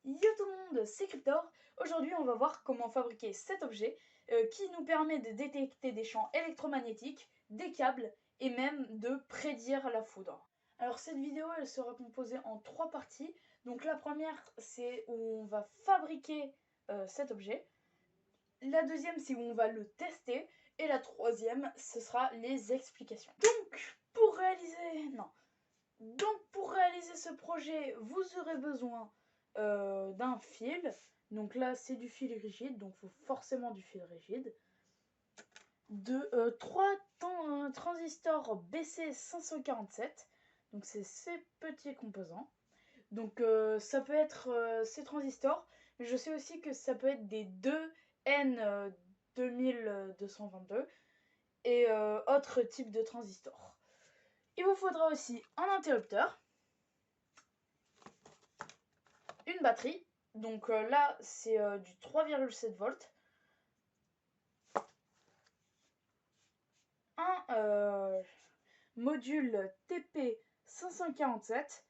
Yo tout le monde, c'est Cryptor. Aujourd'hui, on va voir comment fabriquer cet objet qui nous permet de détecter des champs électromagnétiques, des câbles et même de prédire la foudre. Alors cette vidéo, elle sera composée en 3 parties. Donc la première, c'est où on va fabriquer cet objet. La deuxième, c'est où on va le tester. Et la troisième, ce sera les explications. Donc, pour réaliser ce projet, vous aurez besoin d'un fil. Donc là, c'est du fil rigide, donc il faut forcément du fil rigide. De 3 transistors BC547, donc c'est ces petits composants. Donc ça peut être ces transistors, mais je sais aussi que ça peut être des 2N2222 et autres types de transistors. Il vous faudra aussi un interrupteur, une batterie, donc là c'est du 3,7 volts, un module TP547.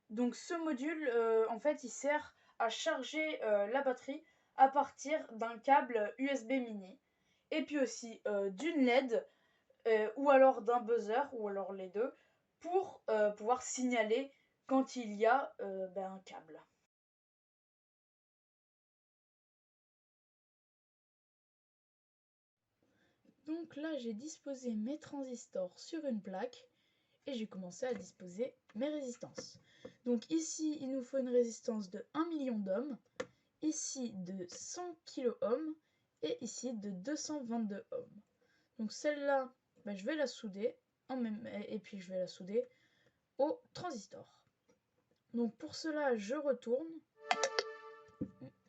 Donc ce module, en fait, il sert à charger la batterie à partir d'un câble USB mini. Et puis aussi d'une LED ou alors d'un buzzer, ou alors les deux, pour pouvoir signaler quand il y a un câble. Donc là, j'ai disposé mes transistors sur une plaque et j'ai commencé à disposer mes résistances. Donc ici, il nous faut une résistance de 1 million d'ohms, ici de 100 kOhms et ici de 222 ohms. Donc celle-là, je vais la souder, et puis je vais la souder au transistor. Donc pour cela, je retourne,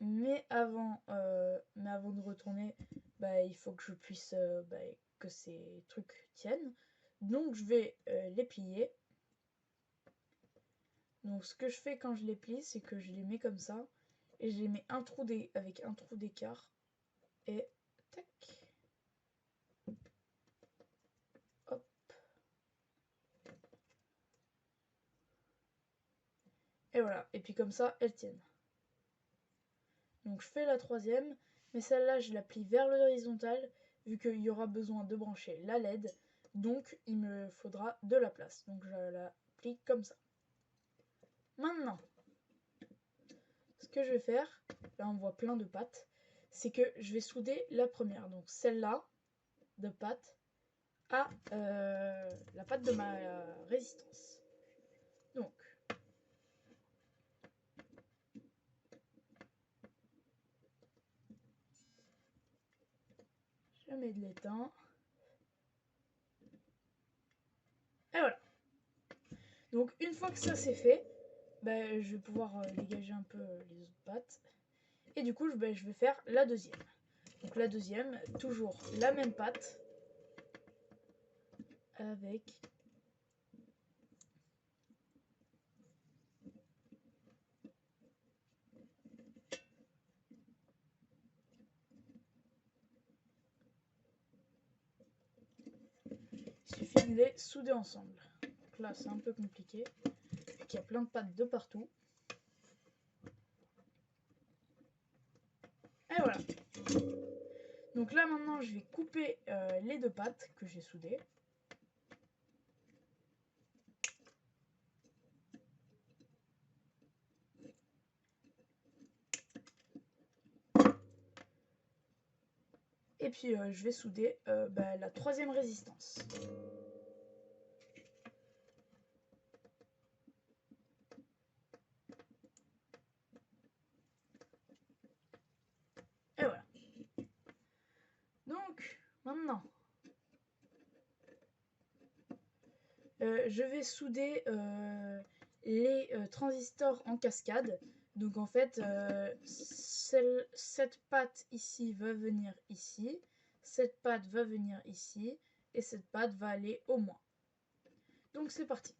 mais avant de retourner, il faut que je puisse que ces trucs tiennent. Donc je vais les plier. Donc ce que je fais quand je les plie, c'est que je les mets comme ça et je les mets avec un trou d'écart et tac. Hop. Et voilà, et puis comme ça, elles tiennent. Donc je fais la troisième, mais celle-là je la plie vers l'horizontale vu qu'il y aura besoin de brancher la LED, donc il me faudra de la place. Donc je la plie comme ça. Maintenant, ce que je vais faire, là on voit plein de pattes, c'est que je vais souder la première, donc celle-là de patte à la patte de ma résistance. Donc, je mets de l'étain. Et voilà. Donc une fois que ça c'est fait, je vais pouvoir dégager un peu les autres pattes. Et du coup, je vais faire la deuxième. Donc la deuxième, toujours la même pâte. Avec il suffit de les souder ensemble. Donc là, c'est un peu compliqué. Il y a plein de pâtes de partout. Et voilà. Donc là, maintenant, je vais couper les deux pâtes que j'ai soudées. Et puis, je vais souder la troisième résistance. Et voilà. Donc, maintenant, je vais souder les transistors en cascade. Donc en fait, cette patte ici va venir ici, cette patte va venir ici, et cette patte va aller au moins. Donc c'est parti.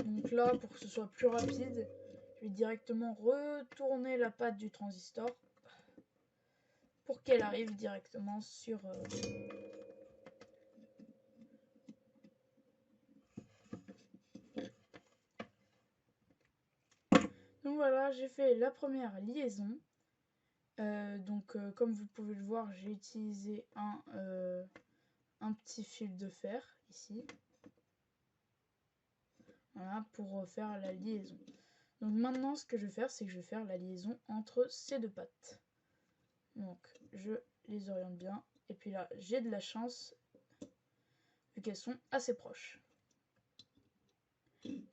Donc là, pour que ce soit plus rapide, je vais directement retourner la patte du transistor pour qu'elle arrive directement sur... Donc voilà, j'ai fait la première liaison. Comme vous pouvez le voir, j'ai utilisé un petit fil de fer ici. Voilà, pour faire la liaison. Donc maintenant, ce que je vais faire, c'est que je vais faire la liaison entre ces deux pattes. Donc, je les oriente bien. Et puis là, j'ai de la chance, vu qu'elles sont assez proches.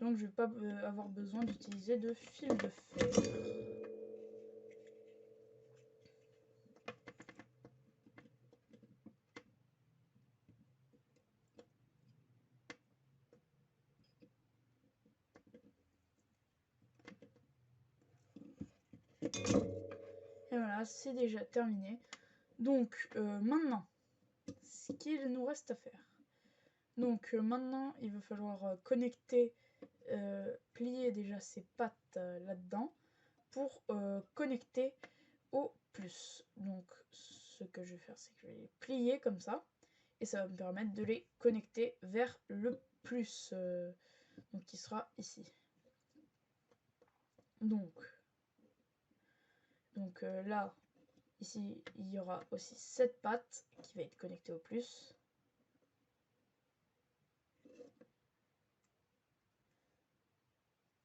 Donc, je ne vais pas avoir besoin d'utiliser de fil de fer. Et voilà, c'est déjà terminé. Donc, maintenant, ce qu'il nous reste à faire. Donc, maintenant, il va falloir connecter, plier déjà ces pattes là-dedans pour connecter au plus. Donc, ce que je vais faire, c'est que je vais les plier comme ça. Et ça va me permettre de les connecter vers le plus, donc qui sera ici. Donc là, ici, il y aura aussi cette patte qui va être connectée au plus.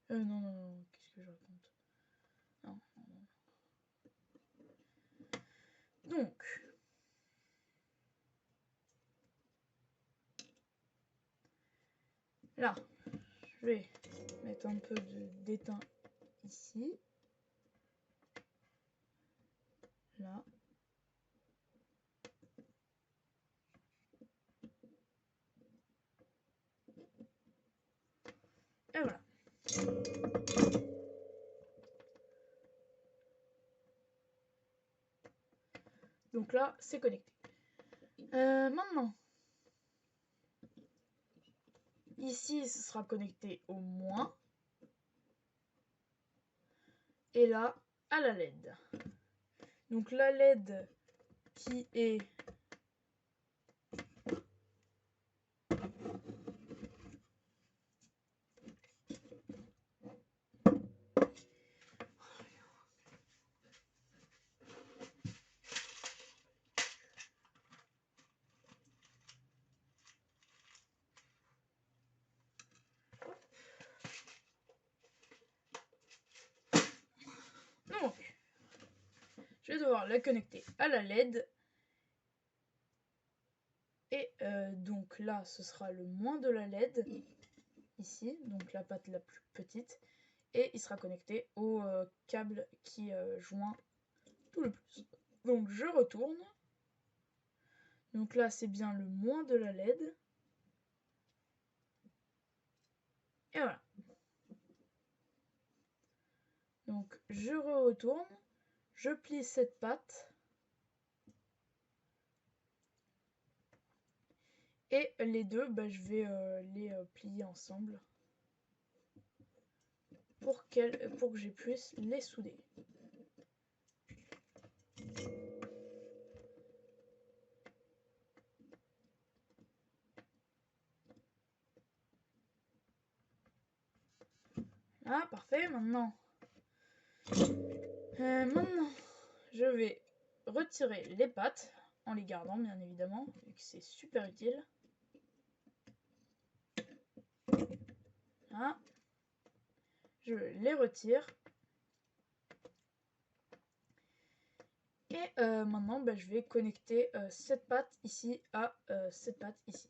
Non, qu'est-ce que je raconte? Non. Donc, là, je vais mettre un peu d'étain ici. Là. Et voilà. Donc là, c'est connecté. Maintenant, ici, ce sera connecté au moins. Et là, à la LED. Donc la LED qui est donc, je vais devoir la connecter à la LED. Et donc là, ce sera le moins de la LED, ici, donc la patte la plus petite. Et il sera connecté au câble qui joint tout le plus. Donc je retourne. Donc là, c'est bien le moins de la LED. Et voilà. Donc je retourne. Je plie cette patte. Et les deux, je vais les plier ensemble pour que je puisse les souder. Ah, parfait. Maintenant, je vais retirer les pattes en les gardant, bien évidemment, vu que c'est super utile. Là, je les retire. Et maintenant, je vais connecter cette patte ici à cette patte ici.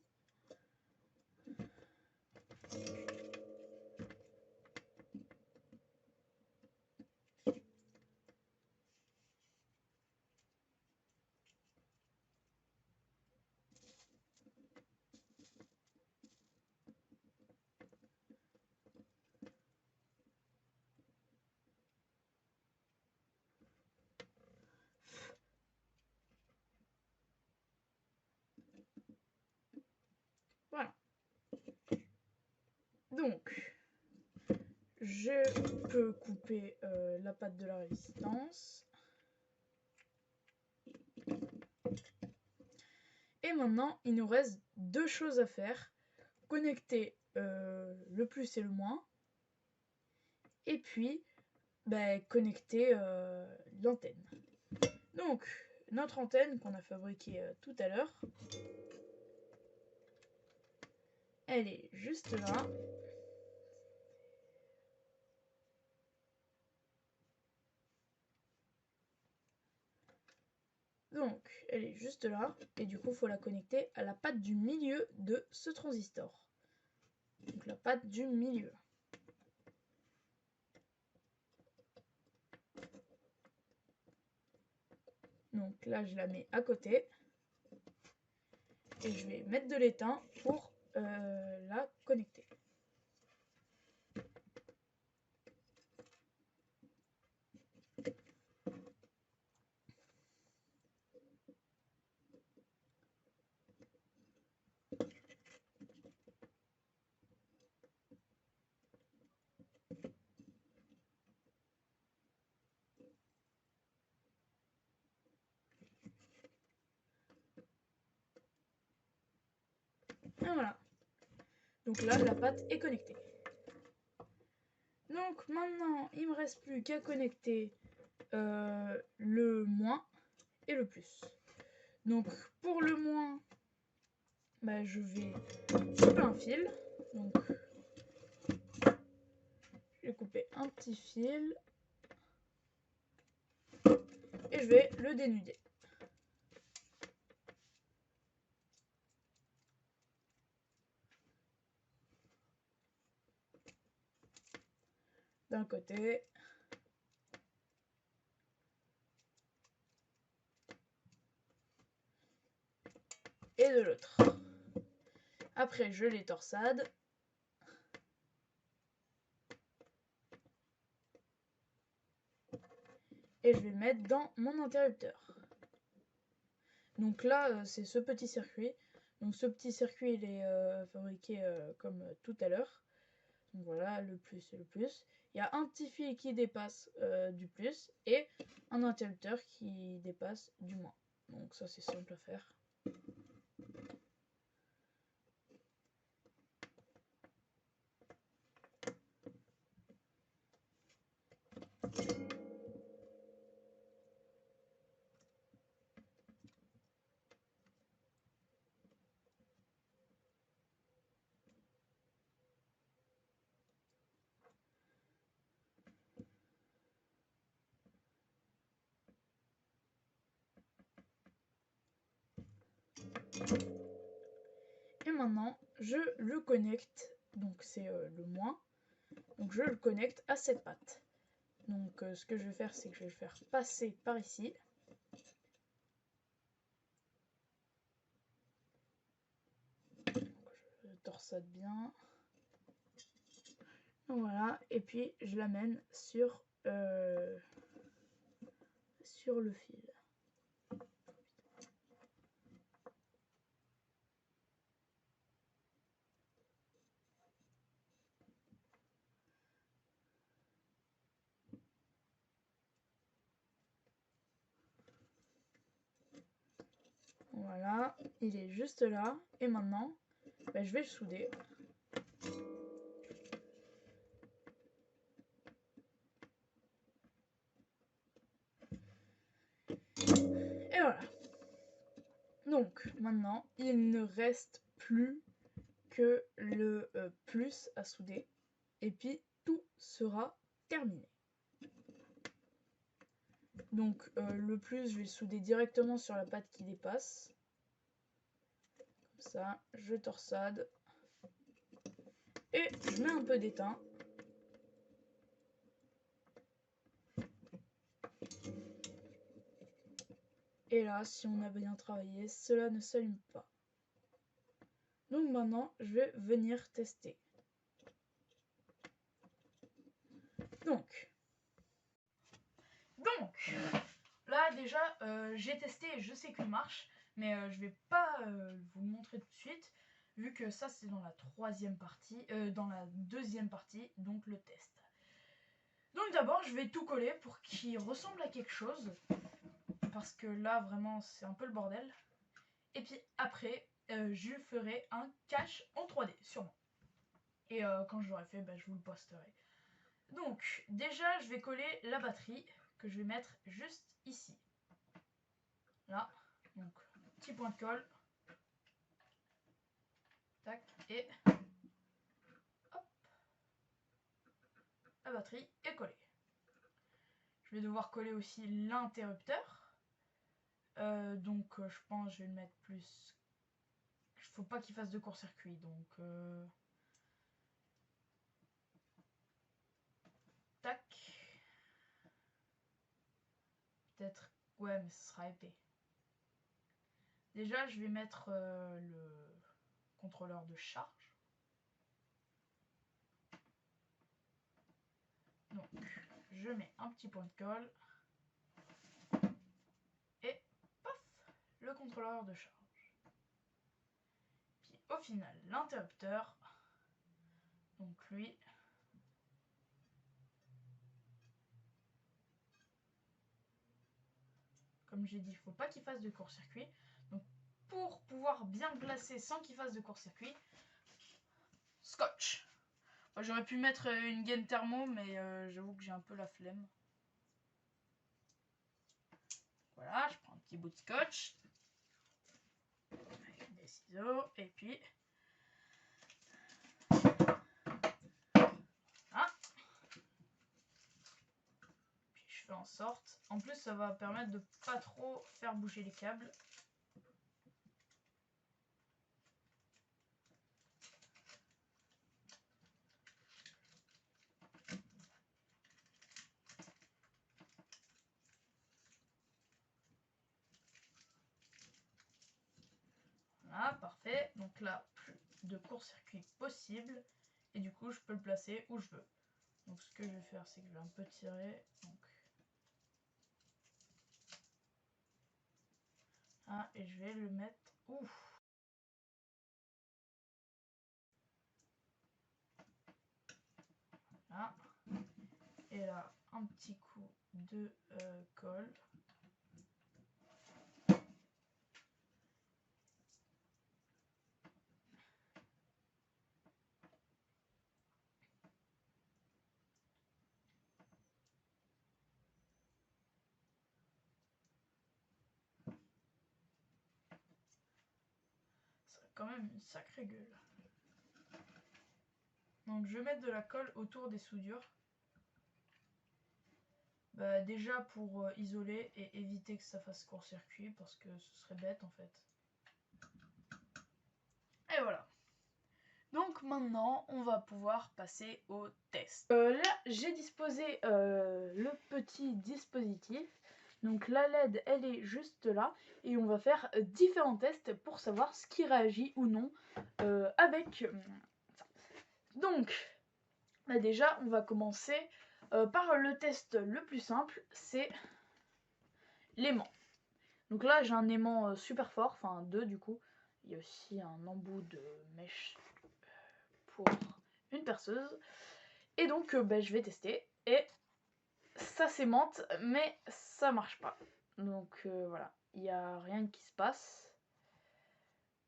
Voilà. Donc, je peux couper la patte de la résistance. Et maintenant, il nous reste deux choses à faire. Connecter le plus et le moins. Et puis, connecter l'antenne. Donc, notre antenne qu'on a fabriquée tout à l'heure, elle est juste là. Donc, elle est juste là, et du coup, il faut la connecter à la patte du milieu de ce transistor. Donc, la patte du milieu. Donc là, je la mets à côté. Et je vais mettre de l'étain pour la connecter. Et voilà. Donc là, la patte est connectée. Donc maintenant, il me reste plus qu'à connecter le moins et le plus. Donc pour le moins, je vais couper un fil. Donc je vais couper un petit fil et je vais le dénuder. D'un côté et de l'autre. Après, je les torsade. Et je vais le mettre dans mon interrupteur. Donc là, c'est ce petit circuit. Donc ce petit circuit, il est fabriqué comme tout à l'heure. Donc voilà, le plus et le plus. Il y a un petit fil qui dépasse du plus et un interrupteur qui dépasse du moins. Donc ça, c'est simple à faire. Et maintenant, je le connecte. Donc c'est le moins. Donc je le connecte à cette patte. Donc ce que je vais faire, c'est que je vais le faire passer par ici. Donc, je torsade bien. Voilà, et puis je l'amène sur le fil. Voilà, il est juste là. Et maintenant, je vais le souder. Et voilà. Donc, maintenant, il ne reste plus que le plus à souder. Et puis, tout sera terminé. Donc, le plus, je vais le souder directement sur la patte qui dépasse. Comme ça, je torsade. Et je mets un peu d'étain. Et là, si on a bien travaillé, cela ne s'allume pas. Donc maintenant, je vais venir tester. Donc là déjà, j'ai testé et je sais qu'il marche, mais je vais pas vous le montrer tout de suite, vu que ça c'est dans la troisième partie, dans la deuxième partie, donc le test. Donc d'abord, je vais tout coller pour qu'il ressemble à quelque chose, parce que là vraiment c'est un peu le bordel. Et puis après, je ferai un cache en 3D sûrement. Et quand je l'aurai fait, je vous le posterai. Donc déjà je vais coller la batterie que je vais mettre juste ici. Là, donc petit point de colle. Tac, et hop, la batterie est collée. Je vais devoir coller aussi l'interrupteur. Donc je pense que je vais le mettre plus. Il faut pas qu'il fasse de court-circuit, donc tac. Peut-être, ouais, mais ce sera épais. Déjà, je vais mettre le contrôleur de charge. Donc, je mets un petit point de colle. Et paf, le contrôleur de charge. Puis au final, l'interrupteur. Donc lui. Comme j'ai dit, il ne faut pas qu'il fasse de court-circuit. Donc pour pouvoir bien glacer sans qu'il fasse de court-circuit, scotch. J'aurais pu mettre une gaine thermo, mais j'avoue que j'ai un peu la flemme. Voilà, je prends un petit bout de scotch. Avec des ciseaux, et puis... Voilà. Puis je fais en sorte... En plus, ça va permettre de pas trop faire bouger les câbles. Voilà, parfait. Donc là, plus de court-circuit possible. Et du coup, je peux le placer où je veux. Donc ce que je vais faire, c'est que je vais un peu tirer. Donc... Ah, et je vais le mettre... Ouf. Là. Et là, un petit coup de colle. Ça a quand même une sacrée gueule. Donc je vais mettre de la colle autour des soudures. Bah, déjà pour isoler et éviter que ça fasse court-circuit parce que ce serait bête en fait. Et voilà. Donc maintenant on va pouvoir passer au test. Là j'ai disposé le petit dispositif. Donc la LED elle est juste là et on va faire différents tests pour savoir ce qui réagit ou non avec ça. Donc bah déjà on va commencer par le test le plus simple, c'est l'aimant. Donc là j'ai un aimant super fort, enfin deux du coup. Il y a aussi un embout de mèche pour une perceuse. Et donc bah, je vais tester et ça s'aimante mais ça marche pas. Donc voilà, il n'y a rien qui se passe.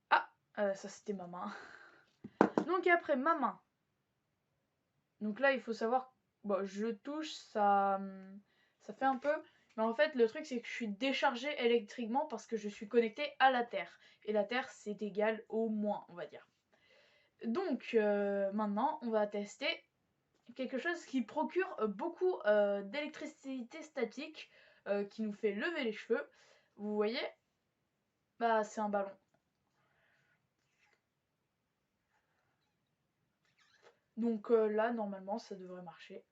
Ah, ça c'était ma main. Donc après ma main. Donc là il faut savoir, bon, je touche, ça fait un peu. Mais en fait, le truc, c'est que je suis déchargée électriquement parce que je suis connectée à la Terre. Et la Terre, c'est égal au moins, on va dire. Donc, maintenant, on va tester quelque chose qui procure beaucoup d'électricité statique, qui nous fait lever les cheveux. Vous voyez? Bah, c'est un ballon. Donc là, normalement, ça devrait marcher.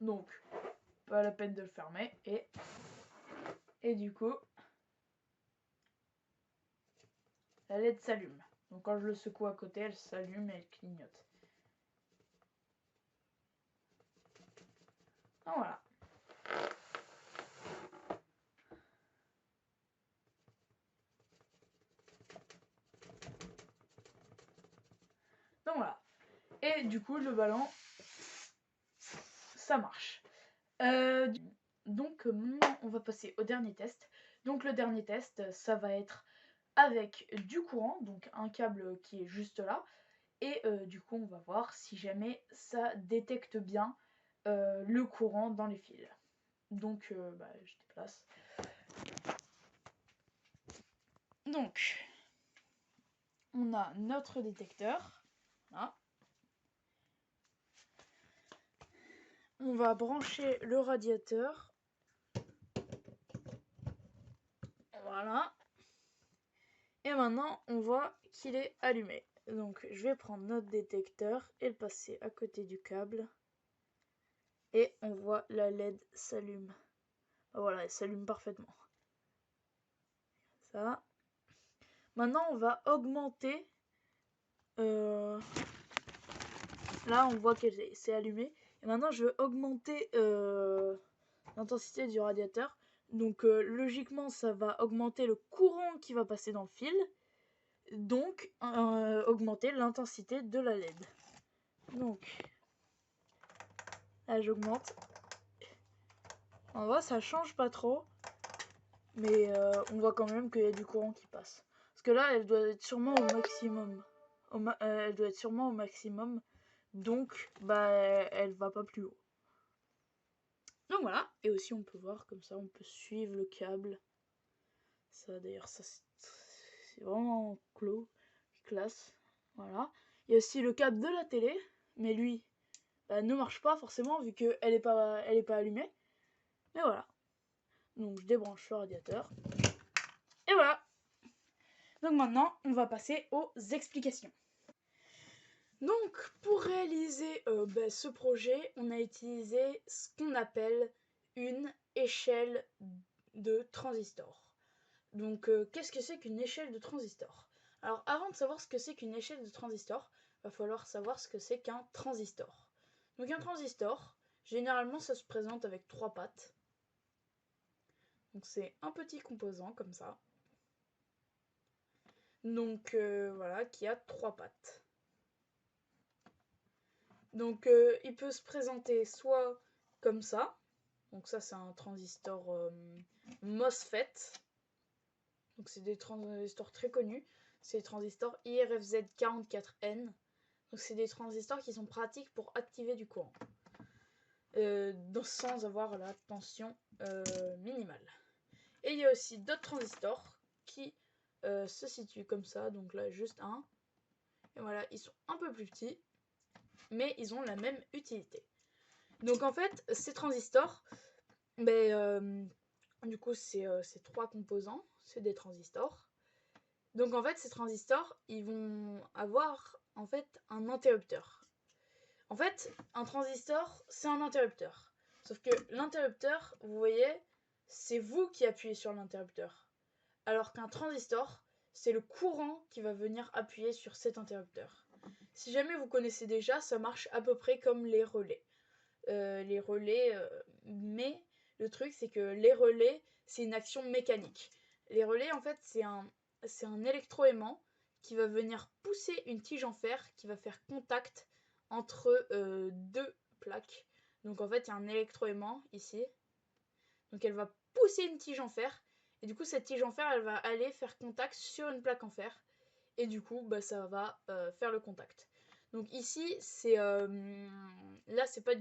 Donc, pas la peine de le fermer. Et du coup, la LED s'allume. Donc quand je le secoue à côté, elle s'allume et elle clignote. Donc voilà. Donc voilà. Et du coup, le ballon, ça marche. Donc maintenant, on va passer au dernier test. Donc le dernier test, ça va être avec du courant, donc un câble qui est juste là, Et du coup, on va voir si jamais ça détecte bien le courant dans les fils. Donc, je déplace. Donc, on a notre détecteur. Là. On va brancher le radiateur. Voilà. Et maintenant, on voit qu'il est allumé. Donc, je vais prendre notre détecteur et le passer à côté du câble. Et on voit la LED s'allume. Voilà, elle s'allume parfaitement. Ça. Maintenant, on va augmenter. Là, on voit qu'elle s'est allumée. Et maintenant, je vais augmenter l'intensité du radiateur. Donc, logiquement, ça va augmenter le courant qui va passer dans le fil. Donc, augmenter l'intensité de la LED. Donc, là, j'augmente. En vrai, ça change pas trop. Mais on voit quand même qu'il y a du courant qui passe. Parce que là, elle doit être sûrement au maximum. Elle doit être sûrement au maximum. Donc, elle va pas plus haut. Donc voilà. Et aussi, on peut voir comme ça, on peut suivre le câble. Ça, d'ailleurs, ça c'est vraiment clos. Classe. Voilà. Il y a aussi le câble de la télé. Mais lui, ne marche pas forcément vu qu'elle est pas allumée. Mais voilà. Donc, je débranche le radiateur. Et voilà. Donc maintenant, on va passer aux explications. Donc, pour réaliser ce projet, on a utilisé ce qu'on appelle une échelle de transistors. Donc, qu'est-ce que c'est qu'une échelle de transistors? Alors, avant de savoir ce que c'est qu'une échelle de transistors, il va falloir savoir ce que c'est qu'un transistor. Donc, un transistor, généralement, ça se présente avec 3 pattes. Donc, c'est un petit composant comme ça. Donc, voilà, qui a 3 pattes. Donc il peut se présenter soit comme ça. Donc ça c'est un transistor MOSFET. Donc c'est des transistors très connus. C'est les transistors IRFZ44N. Donc c'est des transistors qui sont pratiques pour activer du courant. Sans avoir la tension minimale. Et il y a aussi d'autres transistors qui se situent comme ça. Donc là juste un. Et voilà, ils sont un peu plus petits. Mais ils ont la même utilité. Donc en fait, ces transistors, du coup c'est 3 composants, c'est des transistors. Donc en fait, ces transistors, ils vont avoir en fait un interrupteur. En fait, un transistor, c'est un interrupteur. Sauf que l'interrupteur, vous voyez, c'est vous qui appuyez sur l'interrupteur. Alors qu'un transistor, c'est le courant qui va venir appuyer sur cet interrupteur. Si jamais vous connaissez déjà, ça marche à peu près comme les relais. Mais le truc c'est que les relais c'est une action mécanique. Les relais en fait c'est un électroaimant qui va venir pousser une tige en fer qui va faire contact entre 2 plaques. Donc en fait il y a un électroaimant ici. Donc elle va pousser une tige en fer et du coup cette tige en fer elle va aller faire contact sur une plaque en fer et du coup ça va faire le contact. Donc ici c'est là c'est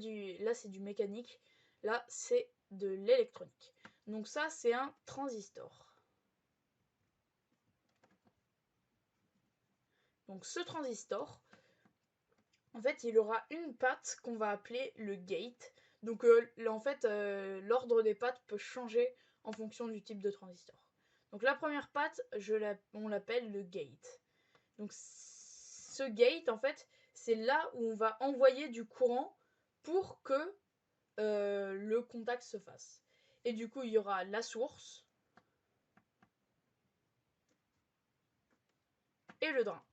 du mécanique, là c'est de l'électronique. Donc ça c'est un transistor. Donc ce transistor, en fait il aura une patte qu'on va appeler le gate. Donc là, en fait l'ordre des pattes peut changer en fonction du type de transistor. Donc la première patte on l'appelle le gate. Donc ce gate en fait c'est là où on va envoyer du courant pour que le contact se fasse. Et du coup, il y aura la source et le drain.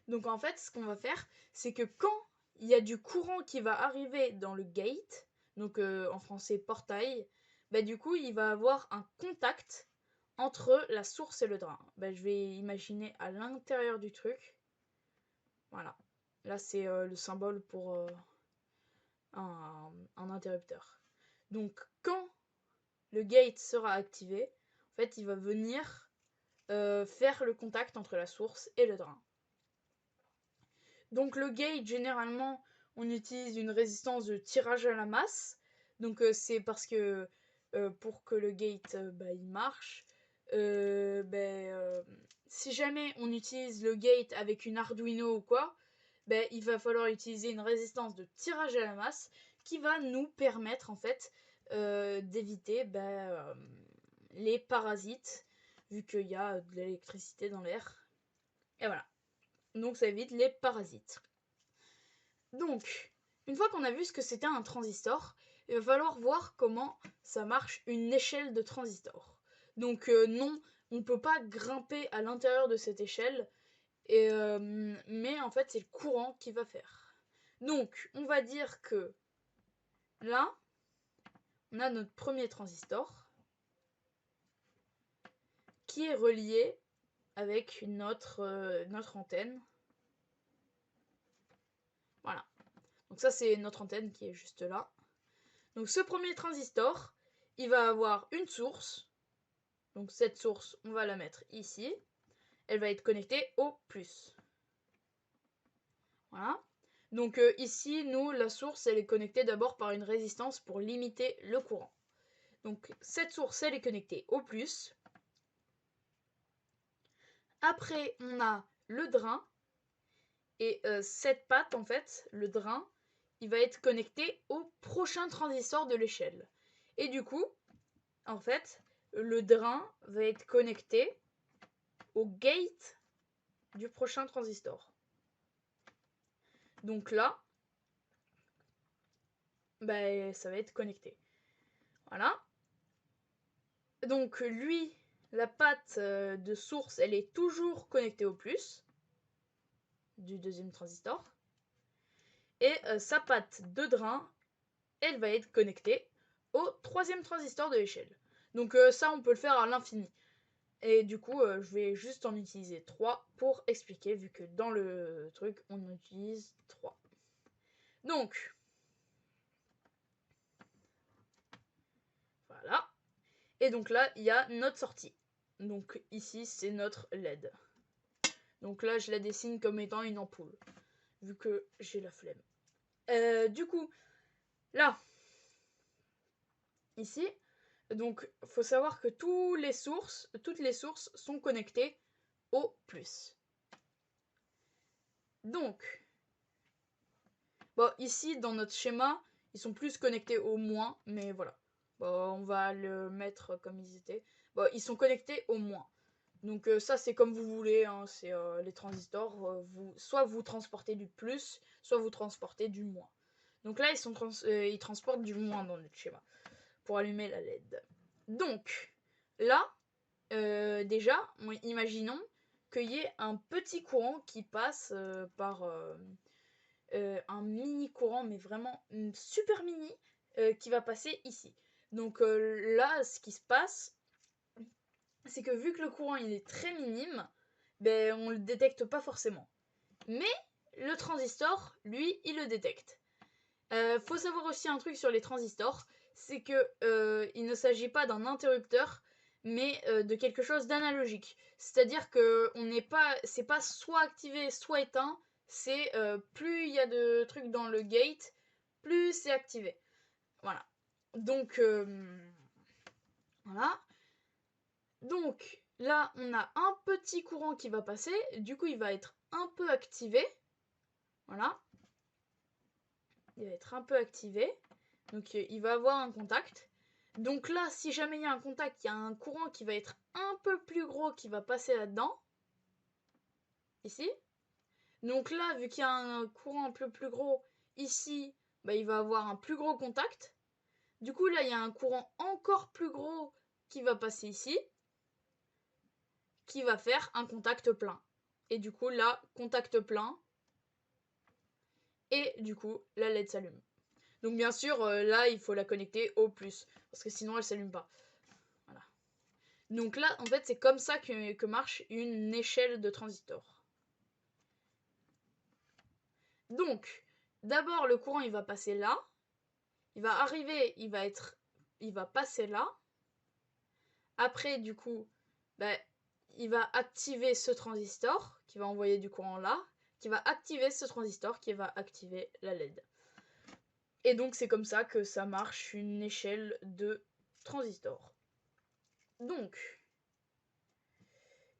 Donc en fait, ce qu'on va faire, c'est que quand il y a du courant qui va arriver dans le gate, donc en français portail, du coup, il va avoir un contact entre la source et le drain. Je vais imaginer à l'intérieur du truc. Voilà. Là, c'est le symbole pour un interrupteur. Donc quand le gate sera activé, en fait il va venir faire le contact entre la source et le drain. Donc le gate, généralement, on utilise une résistance de tirage à la masse. Donc c'est parce que pour que le gate il marche, si jamais on utilise le gate avec une Arduino ou quoi, il va falloir utiliser une résistance de tirage à la masse qui va nous permettre en fait d'éviter les parasites, vu qu'il y a de l'électricité dans l'air. Et voilà. Donc ça évite les parasites. Donc, une fois qu'on a vu ce que c'était un transistor, il va falloir voir comment ça marche une échelle de transistor. Donc non, on ne peut pas grimper à l'intérieur de cette échelle, mais en fait c'est le courant qui va faire. Donc on va dire que là, on a notre premier transistor qui est relié avec notre antenne. Voilà. Donc ça c'est notre antenne qui est juste là. Donc ce premier transistor, il va avoir une source. Donc cette source, on va la mettre ici. Elle va être connectée au plus. Voilà. Donc ici, nous, la source, elle est connectée d'abord par une résistance pour limiter le courant. Donc cette source, elle est connectée au plus. Après, on a le drain. Et cette patte, en fait, le drain, il va être connecté au prochain transistor de l'échelle. Et du coup, en fait, le drain va être connecté au gate du prochain transistor. Donc là, ça va être connecté. Voilà. Donc lui, la patte de source, elle est toujours connectée au plus du deuxième transistor. Et sa patte de drain, elle va être connectée au troisième transistor de l'échelle. Donc ça, on peut le faire à l'infini. Et du coup, je vais juste en utiliser 3 pour expliquer, vu que dans le truc, on utilise 3. Donc, voilà. Et donc là, il y a notre sortie. Donc ici, c'est notre LED. Donc là, je la dessine comme étant une ampoule, vu que j'ai la flemme. Du coup, là, ici, donc faut savoir que toutes les sources sont connectées au plus. Donc, ici, dans notre schéma, ils sont plus connectés au moins, mais voilà. On va le mettre comme ils étaient. Ils sont connectés au moins. Donc ça, c'est comme vous voulez, hein, c'est les transistors. Soit vous transportez du plus, soit vous transportez du moins. Donc là, ils transportent du moins dans notre schéma pour allumer la LED. Donc, là, déjà, imaginons qu'il y ait un petit courant qui passe par un mini courant, mais vraiment super mini, qui va passer ici. Donc là, ce qui se passe, c'est que vu que le courant il est très minime, on le détecte pas forcément. Mais le transistor, lui, il le détecte. Faut savoir aussi un truc sur les transistors, c'est que il ne s'agit pas d'un interrupteur, mais de quelque chose d'analogique. C'est-à-dire que c'est pas soit activé, soit éteint. C'est plus il y a de trucs dans le gate, plus c'est activé. Voilà. Donc voilà. Donc là, on a un petit courant qui va passer. Du coup, il va être un peu activé. Voilà. Il va être un peu activé. Donc il va avoir un contact. Donc là, si jamais il y a un contact, il y a un courant qui va être un peu plus gros qui va passer là-dedans. Ici. Donc là, vu qu'il y a un courant un peu plus gros ici, il va avoir un plus gros contact. Du coup, là, il y a un courant encore plus gros qui va passer ici, qui va faire un contact plein. Et du coup, là, contact plein. Et du coup, la LED s'allume. Donc bien sûr, là, il faut la connecter au plus, parce que sinon, elle s'allume pas. Voilà. Donc là, en fait, c'est comme ça que marche une échelle de transistors. Donc, d'abord, le courant, il va passer là. Il va arriver, il va passer là. Après, du coup, il va activer ce transistor qui va envoyer du courant là, qui va activer ce transistor qui va activer la LED. Et donc c'est comme ça que ça marche une échelle de transistors. Donc,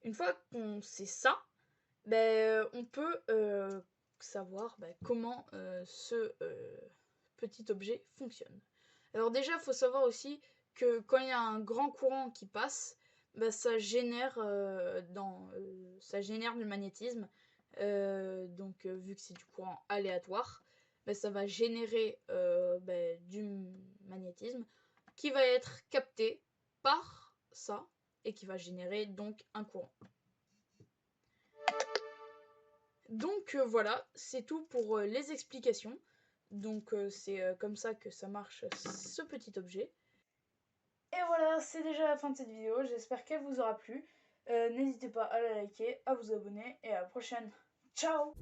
une fois qu'on sait ça, on peut savoir comment ce petit objet fonctionne. Alors déjà, il faut savoir aussi que quand il y a un grand courant qui passe, ça génère du magnétisme. Donc vu que c'est du courant aléatoire, ça va générer du magnétisme qui va être capté par ça et qui va générer donc un courant. Donc voilà, c'est tout pour les explications. Donc c'est comme ça que ça marche ce petit objet. Et voilà, c'est déjà la fin de cette vidéo. J'espère qu'elle vous aura plu. N'hésitez pas à la liker, à vous abonner et à la prochaine. Ciao!